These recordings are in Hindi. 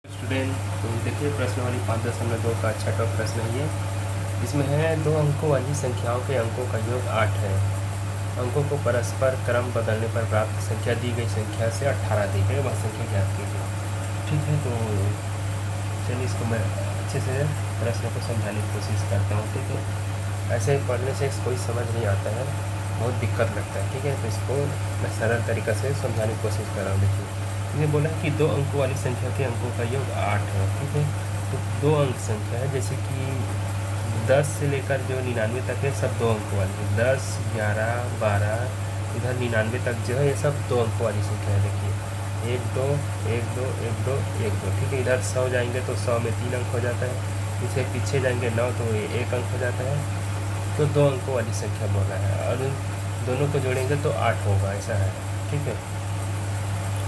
स्टूडेंट, तो देखिए प्रश्नावली 5.2 का अच्छा टॉप प्रश्न है ये। इसमें है 2 अंकों वाली संख्याओं के अंकों का योग 8 है। अंकों को परस्पर क्रम बदलने पर प्राप्त संख्या दी गई संख्या से 18 दी गई, वह संख्या ज्ञात कीजिए। ठीक है, तो चलिए इसको मैं अच्छे से प्रश्न को समझाने की कोशिश करता हूँ। ठीक है, ऐसे पढ़ने से कोई समझ नहीं आता है, बहुत दिक्कत लगता है। ठीक है, तो इसको मैं सरल तरीक़ा से समझाने की कोशिश कर रहा हूँ। देखिए, ये बोला है कि 2 अंकों वाली संख्या के अंकों का योग 8 है। ठीक है, तो 2 अंक संख्या है, जैसे कि 10 से लेकर जो 99 तक है, सब 2 अंकों वाली है। 10, 11, 12 इधर 99 तक जो है, ये सब 2 अंकों वाली संख्या है। देखिए 1 2 1 2 1 2 1 2। ठीक है, इधर 100 जाएंगे तो 100 में 3 अंक हो जाता है। इसे पीछे जाएंगे 9 तो ये 1 अंक हो जाता है। तो 2 अंकों वाली संख्या बोला है, और उन दोनों को जोड़ेंगे तो 8 होगा, ऐसा है। ठीक है,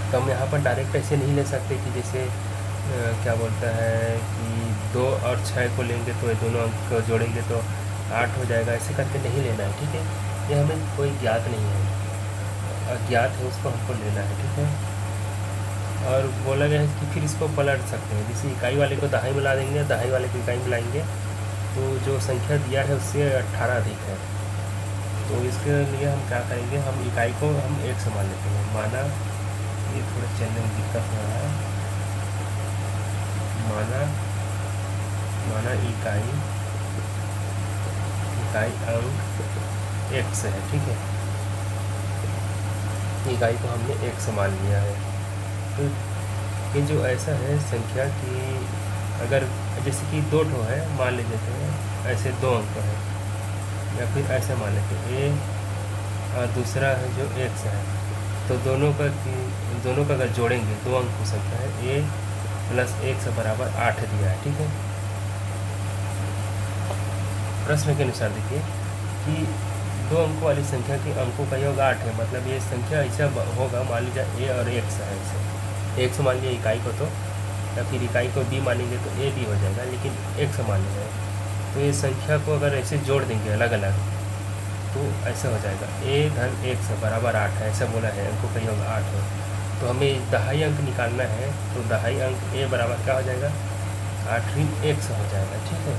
तो हम यहाँ पर डायरेक्ट ऐसे नहीं ले सकते कि जैसे क्या बोलता है कि 2 और 6 को लेंगे तो ये दोनों अंक को जोड़ेंगे तो 8 हो जाएगा, ऐसे करके नहीं लेना है। ठीक है, ये हमें कोई ज्ञात नहीं है, अज्ञात है, उसको हमको लेना है। ठीक है, और बोला गया है कि फिर इसको पलट सकते हैं, जैसे इकाई वाले को दहाई मिला देंगे, दहाई वाले को इकाई मिलाएंगे, तो जो संख्या दिया है उससे 18 अधिक है। तो इसके लिए हम क्या करेंगे, हम इकाई को हम 1 से मान लेते हैं। माना ये थोड़ा चलने में दिक्कत हो रहा है। माना इकाई अंक 1 से है। ठीक है, इकाई को हमने 1 से मान लिया है। तो ये जो ऐसा है संख्या की, अगर जैसे कि 2 ठो है, मान ले देते हैं ऐसे 2 अंक है, या फिर ऐसे मान लेते हैं और दूसरा है जो 1 से है, तो दोनों का अगर जोड़ेंगे 2 अंक की संख्या है, a + 1 से बराबर 8 दिया है। ठीक है, प्रश्न के अनुसार देखिए कि 2 अंकों वाली संख्या के अंकों का योग 8 है, मतलब ये संख्या ऐसा होगा, मान लीजिए a और 1 से है, ऐसे 1 से मान लिया इकाई को, तो या फिर इकाई को b मानेंगे तो a b हो जाएगा, लेकिन 1 से मान लिया है। तो ये संख्या को अगर ऐसे जोड़ देंगे अलग अलग तो ऐसा हो जाएगा a - 1 से बराबर 8 है, ऐसा बोला है, अंकों का योग 8 है। तो हमें दहाई अंक निकालना है, तो दहाई अंक a बराबर क्या हो जाएगा, 8 ऋण 1 से हो जाएगा। ठीक है,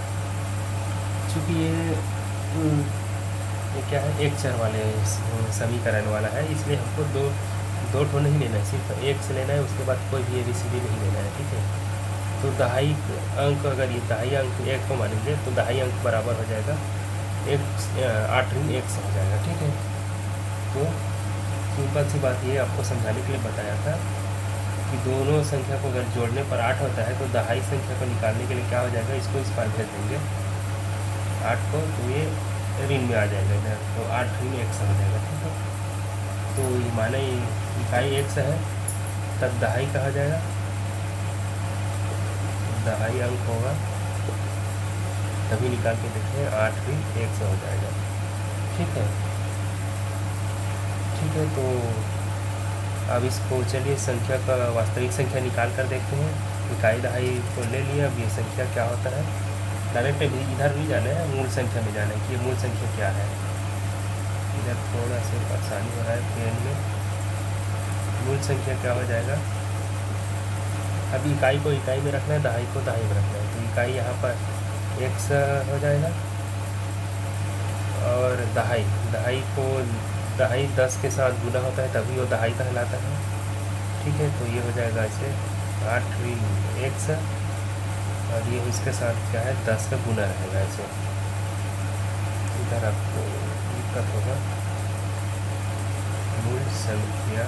चूँकि ये क्या है, एक चर वाले समीकरण वाला है, इसलिए हमको दो ठो नहीं लेना है, सिर्फ 1 से लेना है, उसके बाद कोई भी ABCD नहीं लेना है। ठीक है, तो दहाई अंक, अगर ये दहाई अंक 1 को मानेंगे तो दहाई अंक बराबर हो जाएगा 8 ऋण 1 से हो जाएगा। ठीक है, तो सिंपल सी बात ये आपको समझाने के लिए बताया था कि दोनों संख्या को अगर जोड़ने पर 8 होता है, तो दहाई संख्या को निकालने के लिए क्या हो जाएगा, इसको इस पार भेज देंगे 8 को, तो ये ऋण में आ जाएगा इधर, तो 8 ऋण 1 से हो जाएगा। ठीक है, तो ये माना इकाई 1 से है, तब दहाई कहा जाएगा, दहाई अंक होगा, तभी निकाल के देखें 8 ऋण 1 से हो जाएगा। ठीक है, तो अब इसको चलिए संख्या का वास्तविक संख्या निकाल कर देखते हैं। इकाई दहाई को ले लिया, अब ये संख्या क्या होता है, डायरेक्ट इधर नहीं जाना है, मूल संख्या में जाना है कि ये मूल संख्या क्या है। इधर थोड़ा सा परेशानी हो रहा है पेन में, मूल संख्या क्या हो जाएगा, अभी इकाई को इकाई में रखना है, दहाई को दहाई में रखना है, तो इकाई यहाँ पर 1 हो जाएगा, और दहाई 10 के साथ गुना होता है तभी वो दहाई कहलाता है। ठीक है, तो ये हो जाएगा ऐसे 8 ऋण 1, और ये इसके साथ क्या है, 10 का गुना रहेगा ऐसे। इधर आपको दिक्कत होगा, मूल संख्या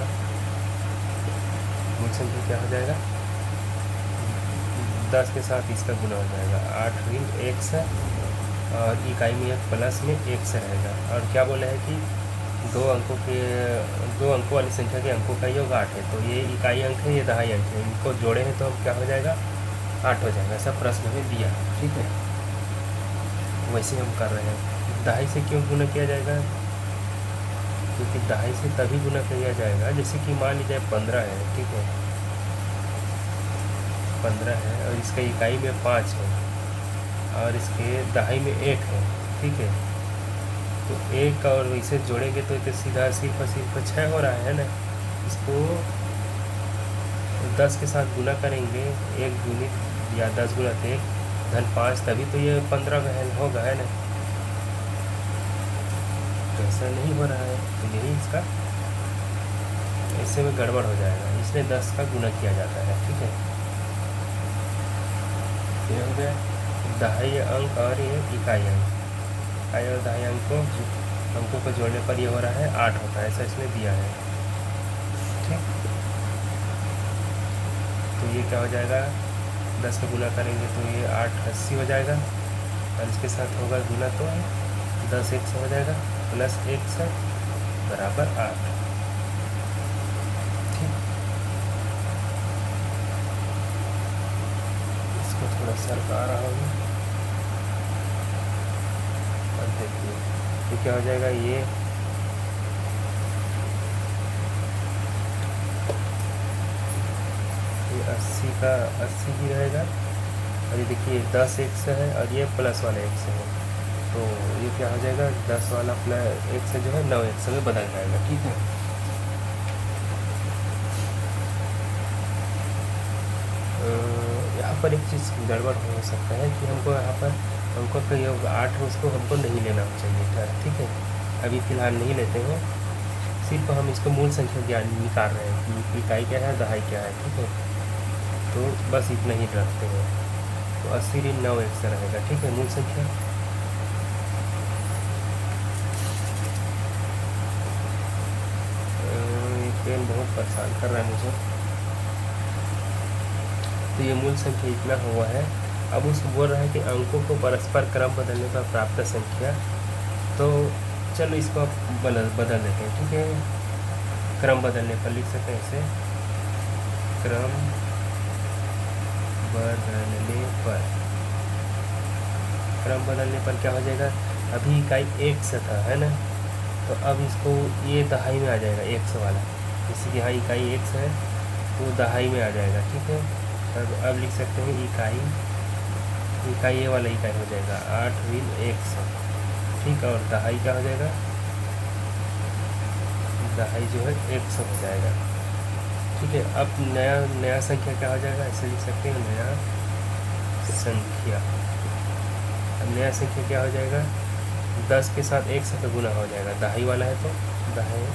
क्या हो जाएगा, 10 के साथ इसका गुना हो जाएगा, 8 ऋण 1, और इकाई में एक प्लस में 1 से रहेगा। और क्या बोला है कि 2 अंकों वाली संख्या के अंकों का योग 8 है, तो ये इकाई अंक है, ये दहाई अंक है, इनको जोड़े हैं तो हम क्या हो जाएगा, 8 हो जाएगा, ऐसा प्रश्न में दिया। ठीक है, वैसे हम कर रहे हैं। दहाई से क्यों गुना किया जाएगा, क्योंकि दहाई से तभी गुना किया जाएगा, जैसे कि मान लीजिए 15 है। ठीक है, 15 है और इसका इकाई में 5 है, और इसके दहाई में 1 है। ठीक है, तो 1 और इसे जोड़ेंगे तो सीधा सिर्फ 6 हो रहा है ना, इसको तो 10 के साथ गुना करेंगे, 1 गुणित या 10 गुणित 1 धन 5, तभी तो ये 15 का होगा, है ना। तो ऐसा नहीं हो रहा है, तो यही इसका ऐसे में गड़बड़ हो जाएगा, इसलिए 10 का गुना किया जाता है। ठीक है, ये हो गया दहाई अंक और ये इकाई अंक। इकाई और दहाई अंकों को जोड़ने पर ये हो रहा है 8 होता है, ऐसा इसने दिया है। ठीक, तो ये क्या हो जाएगा, 10 का गुना करेंगे तो ये 8 80 हो जाएगा, और इसके साथ होगा गुना तो 10 1 से हो जाएगा, प्लस 1 से बराबर 8। ठीक, इसको थोड़ा सरका रहा हूँ, और देखिए ये क्या हो जाएगा, ये 80 का 80 ही रहेगा, और ये देखिए 10 1 से है, और ये प्लस वाला 1 से है, तो ये क्या हो जाएगा, 10 वाला प्लस 1 से जो है 9 1 से में बदल जाएगा। ठीक है, यहाँ पर एक चीज़ गड़बड़ हो सकता है कि हमको यहाँ पर अंकों का योग 8 है, उसको हमको नहीं लेना चाहिए था। ठीक है, अभी फ़िलहाल नहीं लेते हैं, सिर्फ हम इसको मूल संख्या ज्ञान निकाल रहे हैं कि इकाई क्या है, दहाई क्या है। ठीक है, तो बस इतना ही रखते हैं, तो 80 ऋण 9 1 से रहेगा। ठीक है, मूल संख्या। ये पेन बहुत परेशान कर रहा है मुझे। तो ये मूल संख्या इतना हुआ है। अब उस बोल रहा है कि अंकों को परस्पर क्रम बदलने पर प्राप्त संख्या, तो चलो इसको आप बदल देते हैं। ठीक है, क्रम बदलने पर लिख सकते हैं इसे, क्रम बदलने पर, क्रम बदलने पर क्या हो जाएगा, अभी इकाई 1 से था, है ना, तो अब इसको ये दहाई में आ जाएगा 100 वाला, जैसे कि यहाँ इकाई 1 से है वो दहाई में आ जाएगा। ठीक है, अब लिख सकते हैं इकाई ये वाला इकाई हो जाएगा 8 ऋण 100। ठीक है, और दहाई क्या हो जाएगा, दहाई जो है 100 हो जाएगा। ठीक है, अब नया संख्या क्या हो जाएगा, ऐसे लिख सकते हैं नया संख्या। अब नया संख्या क्या हो जाएगा, 10 के साथ 100 का गुना हो जाएगा, दहाई वाला है तो दहाई,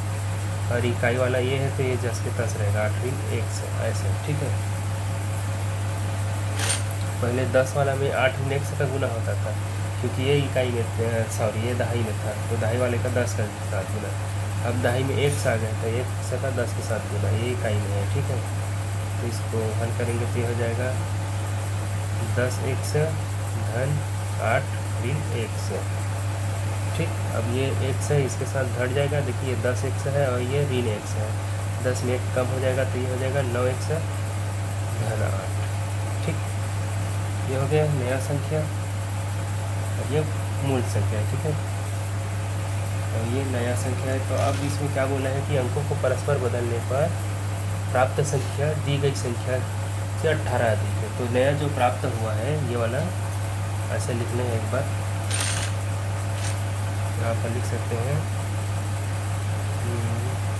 और इकाई वाला ये है तो ये 10 के 10 रहेगा, 8 ऋण 100 ऐसे। ठीक है, पहले 10 वाला में 8 ऋण 100 का गुना होता था, क्योंकि ये इकाई में सॉरी ये दहाई में था, तो दहाई वाले का 10 का साथ गुना। अब दहाई में 1 आ गया था, 100 का 10 के साथ गुना, ये इकाई में है। ठीक है, तो इसको हल करेंगे तो ये हो जाएगा 10 100 धन 8 ऋण 100। ठीक, अब ये 100 इसके साथ घट जाएगा, देखिए 10 100 है और ये ऋण 100 है, 10 में 1 कम हो जाएगा, तो ये हो जाएगा 9 100 धन 8। ठीक, ये हो गया नया संख्या, और ये मूल संख्या है। ठीक है, और ये नया संख्या है। तो अब इसमें क्या बोला है कि अंकों को परस्पर बदलने पर प्राप्त संख्या दी गई संख्या से 18 अधिक है। तो नया जो प्राप्त हुआ है ये वाला ऐसे लिखना है, एक बार यहाँ पर लिख सकते हैं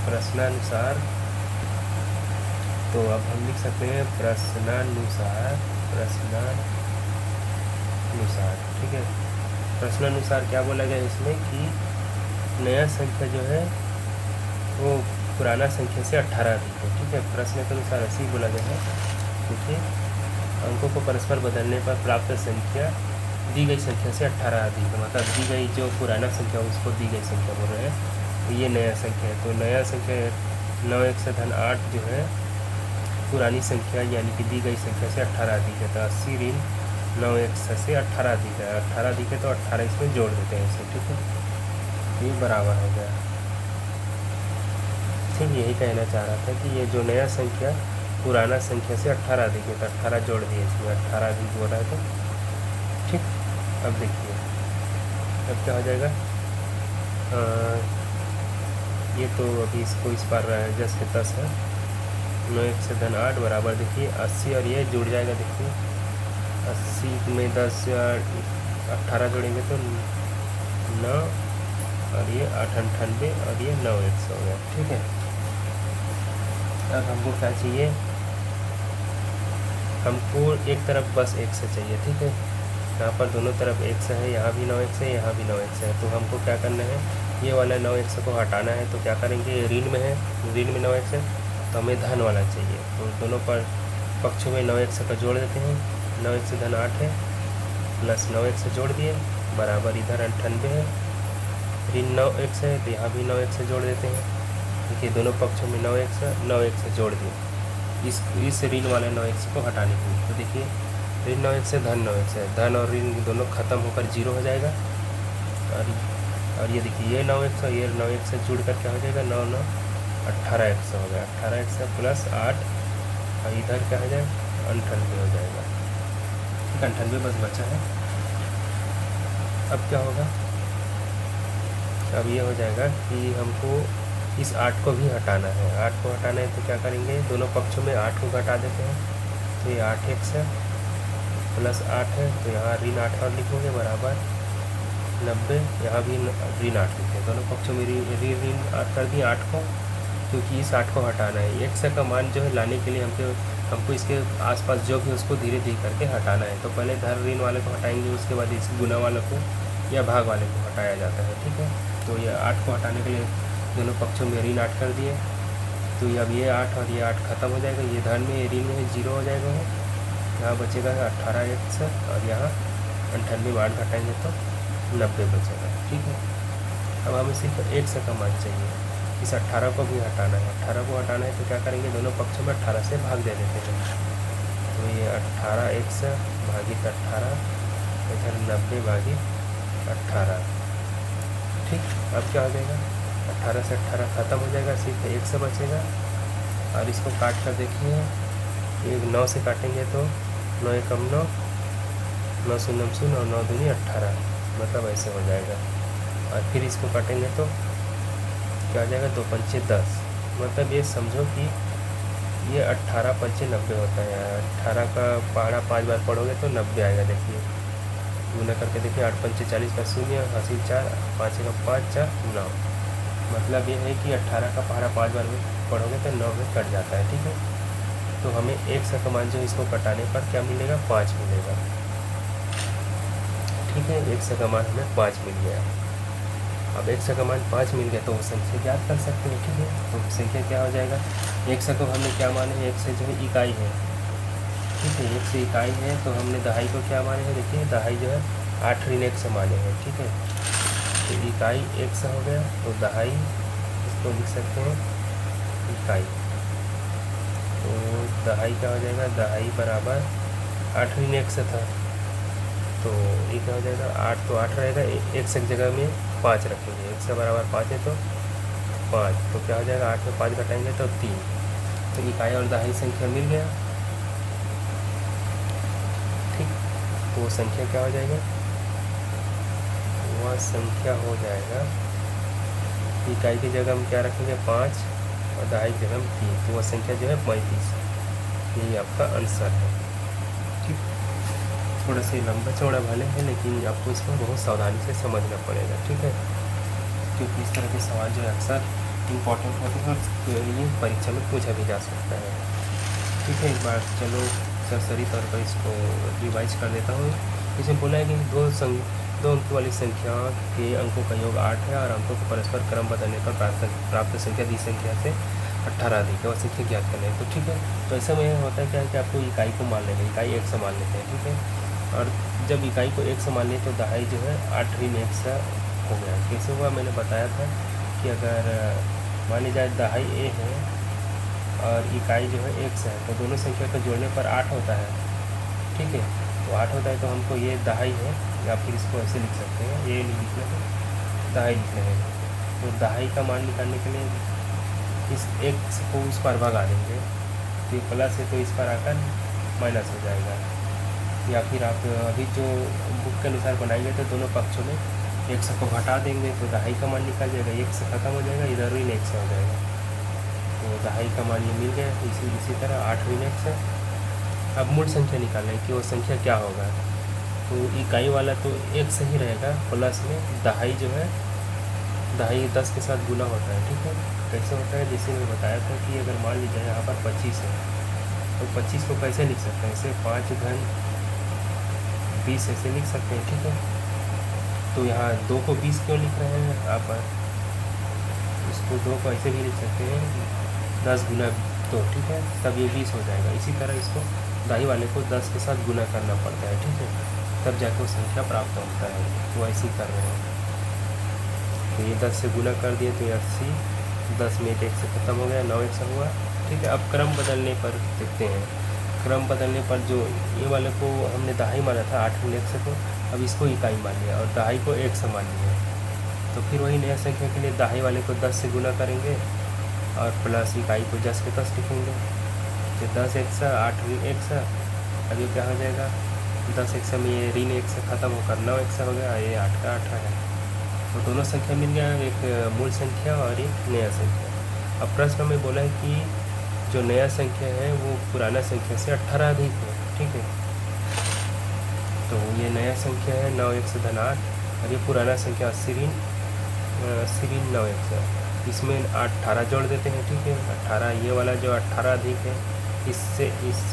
प्रश्नानुसार। तो अब हम लिख सकते हैं प्रश्नानुसार। ठीक है, प्रश्नानुसार क्या बोला गया इसमें कि नया संख्या जो है वो पुराना संख्या से 18 अधिक है। ठीक है, प्रश्न के अनुसार ऐसे ही बोला गया है, क्योंकि अंकों को परस्पर बदलने पर प्राप्त संख्या दी गई संख्या से 18 अधिक है, मतलब दी गई जो पुराना संख्या उसको दी गई संख्या बोल रहे हैं, तो ये नया संख्या है। तो नया संख्या 9 100 धन 8 जो है पुरानी संख्या यानी कि दी गई संख्या से 18 अधिक है, तो 80 ऋण 9 100 से 18 अधिक है। 18 अधिक है तो 18 इसमें जोड़ देते हैं इसे। ठीक है, ये बराबर हो गया। ठीक, यही कहना चाह रहा था कि ये जो नया संख्या पुराना संख्या से 18 अधिक है, तो 18 जोड़ दिए इसमें, 18 अधिक बोल रहा है तो। ठीक, अब देखिए अब क्या हो जाएगा, ये तो अभी इसको इस बार जस के 10 है, 9 100 धन 8 बराबर देखिए 80, और ये जुड़ जाएगा। देखिए 80 में 10 18 जोड़ेंगे तो 9, और ये 8 98, और ये 9 100 हो गया। ठीक है, अब हमको क्या चाहिए, हमको एक तरफ बस x चाहिए, ठीक है। यहाँ पर दोनों तरफ x है, यहाँ भी 9x है, यहाँ भी 9x है, तो हमको क्या करना है, ये वाला 9x को हटाना है। तो क्या करेंगे, ऋण में है, ऋण में 9x है तो हमें धन वाला चाहिए, तो दोनों पर पक्षों में 9x का जोड़ देते हैं। 9x से धन 8 है, प्लस 9x से जोड़ दिए, बराबर इधर 98 है, ऋण 9x है तो यहाँ भी 9x से जोड़ देते हैं। देखिए दोनों पक्षों में 9x है, 9x से जोड़ दिए इस ऋण वाले 9x को हटाने के लिए। तो देखिए ऋण 9x से धन 9x है, धन और ऋण दोनों खत्म होकर 0 हो जाएगा। और ये देखिए ये 9x और ये 9x से जुड़ कर क्या हो जाएगा, 9 9 18x हो गया, 18x प्लस 8 और इधर क्या हो जाएगा 98 हो जाएगा, ठीक, 98 बस बचा है। अब क्या होगा, अब ये हो जाएगा कि हमको इस 8 को भी हटाना है। 8 को हटाना है तो क्या करेंगे, दोनों पक्षों में 8 को घटा देते हैं, तो ये 8x है प्लस 8 है, तो यहाँ ऋण 8 और लिखोगे बराबर 90, यहाँ भी ऋण 8 लिखे, दोनों पक्षों में ऋण कर दिए 8 को, क्योंकि इस 8 को हटाना है। x का मान जो है लाने के लिए हमको इसके आसपास जो भी उसको धीरे धीरे करके हटाना है। तो पहले धन ऋण वाले को हटाएंगे, उसके बाद इस गुना वाले को या भाग वाले को हटाया जाता है, ठीक है। तो ये 8 को हटाने के लिए दोनों पक्षों में ऋण 8 कर दिए, तो अब ये 8 और ये 8 खत्म हो जाएगा, ये धन में ऋण में 0 हो जाएगा, यहाँ बचेगा 18x और यहाँ 98 8 घटाएंगे तो 90 बचेगा, ठीक है। अब हमें सिर्फ x का मान चाहिए, इस 18 को भी हटाना है। 18 को हटाना है तो क्या करेंगे, दोनों पक्षों में 18 से भाग दे देते हैं, तो ये 18x भागित 18 इधर 90 भागित 18, ठीक। अब क्या हो जाएगा, 18 से 18 ख़त्म हो जाएगा, सिर्फ x बचेगा। और इसको काट कर देखिए, एक 9 से काटेंगे तो 9 एकम 9, 9 शून्य 0 और 9 दूनी 18, मतलब ऐसे हो जाएगा। और फिर इसको काटेंगे तो क्या हो जाएगा, 2 पंचे 10, मतलब ये समझो कि ये 18 पंचे 90 होता है। 18 का पहाड़ा 5 बार पढ़ोगे तो 90 आएगा। देखिए गुना करके देखिए, 8 पंचे 40 का 0, हासिल 4, 5 का 5 4 9, मतलब ये है कि 18 का पहाड़ा 5 बार में पढ़ोगे तो 9 में कट जाता है, ठीक है। तो हमें x का मान जो इसको कटाने पर क्या मिलेगा, 5 मिलेगा, ठीक है। x का मान हमें 5 मिल गया। अब x का मान 5 मिल गया तो वो संख्या ज्ञात कर सकते हैं, ठीक है। तो संख्या क्या हो जाएगा, x को हमने क्या माने हैं, x जो है इकाई है, ठीक है। x इकाई है तो हमने दहाई को क्या माने हैं, देखिए दहाई जो है 8 ऋण x माने हैं, ठीक है। तो इकाई x हो गया, तो दहाई इसको लिख सकते हैं इकाई, तो दहाई क्या हो जाएगा, दहाई बराबर 8 ऋण x था, तो ये क्या हो जाएगा, 8 तो 8 रहेगा, x एक जगह में 5 रखेंगे, x का बराबर 5 है तो 5, तो क्या हो जाएगा, 8 में 5 घटाएंगे तो 3, तो इकाई और दहाई संख्या मिल गया, ठीक। तो संख्या क्या हो जाएगा, वह संख्या हो जाएगा, इकाई की जगह हम क्या रखेंगे 5 और दहाई की जगह हम 3, तो वह संख्या जो है 35, यही आपका आंसर है, ठीक। थोड़ा सा लंबा चौड़ा भले है, लेकिन आपको इसको बहुत सावधानी से समझना पड़ेगा, ठीक है, क्योंकि इस तरह के सवाल जो है अक्सर इम्पोर्टेंट होते हैं और ये परीक्षा में पूछा भी जा सकता है, ठीक है। एक बार चलो सरसरी तौर पर इसको रिवाइज कर देता हूँ। इसमें बोला है कि दो अंक वाली संख्या के अंकों का योग 8 है और अंकों को परस्पर क्रम बदलने पर प्राप्त संख्या दी संख्या से 18 अधिक है और संख्या ज्ञात करना है, तो ठीक है। तो ऐसे में होता है क्या है कि आपको इकाई को मान लेंगे, इकाई 1 से मान लेते हैं, ठीक है। और जब इकाई को 1 से मान लें तो दहाई जो है 8 ऋण 1 से हो गया। कैसे हुआ, मैंने बताया था कि अगर मान ली जाए दहाई a है और इकाई जो है 1 से है, तो दोनों संख्या को जोड़ने पर 8 होता है, ठीक है। तो 8 होता है तो हमको ये दहाई है, या फिर इसको ऐसे लिख सकते हैं, ये लिखना है, दहाई लिखना है। तो दहाई का मान निकालने के लिए इस 1 को उस पर भगा देंगे, तो ये प्लस है तो इस पर आकर माइनस हो जाएगा, या फिर आप अभी जो बुक के अनुसार बनाएंगे तो दोनों पक्षों में 1 को घटा देंगे तो दहाई का मान निकल जाएगा, 1 से ख़त्म हो जाएगा, इधर ऋण 1 हो जाएगा, तो दहाई का मान ये मिल गया। इसी तरह 8 ऋण 1। अब मूल संख्या निकालना है कि वो संख्या क्या होगा, तो इकाई वाला तो 1 से ही रहेगा, प्लस में दहाई जो है, दहाई 10 के साथ गुना होता है, ठीक है। कैसे होता है, जैसे मैं बताया था कि अगर मान लीजिए यहाँ पर 25 है तो 25 को कैसे लिख सकते हैं, ऐसे 5 घन 20 ऐसे लिख सकते हैं, ठीक है। तो यहाँ 2 को 20 क्यों लिख रहे हैं आप, इसको 2 को ऐसे भी लिख सकते हैं 10 गुना 2, ठीक है, तब ये 20 हो जाएगा। इसी तरह इसको दाई वाले को 10 के साथ गुना करना पड़ता है, ठीक है, तब जाकर वो संख्या प्राप्त होता है। तो ऐसे ही कर रहे हैं, तो ये 10 से गुना कर दिए तो ये 80, 10 में 1 से ख़त्म हो गया, 9 1 से हुआ, ठीक है। अब क्रम बदलने पर देखते हैं, क्रम बदलने पर जो ये वाले को हमने दहाई माना था 8 गुना 1 से, तो अब इसको इकाई मान लिया और दहाई को 1 से मान लिया। तो फिर वही नया संख्या के लिए दहाई वाले को 10 से गुना करेंगे और प्लस इकाई को 10 के 10 लिखेंगे। तो 10 1 से 8 1 से, अब ये क्या हो जाएगा, 10 1 से में ये ऋण 1 से ख़त्म होकर 9 1 से हो गया, ये 8 का 8 है। तो दोनों संख्या मिल गया, एक मूल संख्या और एक नया संख्या। अब प्रश्न में बोला है कि जो नया संख्या है वो पुराना संख्या से 18 अधिक है, ठीक है। तो ये नया संख्या है 9 1 से धन 8 और ये पुराना संख्या 80 ऋण 9 1 से, इसमें 18 जोड़ देते हैं, ठीक है। 18 ये वाला जो 18 अधिक है इससे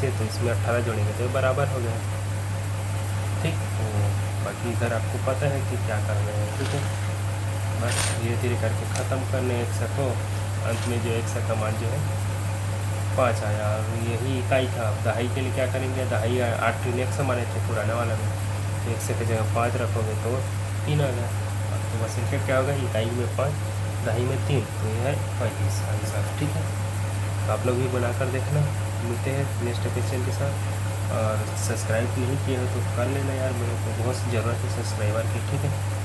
तो इसमें 18 जोड़ेंगे तो बराबर हो गया, ठीक। तो बाकी इधर आपको पता है कि क्या कर रहे हैं, ठीक है। बस धीरे धीरे करके ख़त्म करने 1 को, अंत में जो 1 का मान जो है 5 आया। और यही इकाई था। दहाई के लिए क्या करेंगे, दहाई 8 ऋण 1 माने थे पुराने वाला में, तो 1 की जगह 5 रखोगे तो 3 आ गया। तो बस संख्या क्या होगा, इकाई में 5 दहाई में 3, तो यह है 35 आंसर, ठीक है। तो आप लोग भी बनाकर देखना। मिलते हैं नेक्स्ट क्वेश्चन के साथ। और सब्सक्राइब नहीं किए हो तो कर लेना यार, मेरे को बहुत ज़रूरत है सब्सक्राइबर की, ठीक है।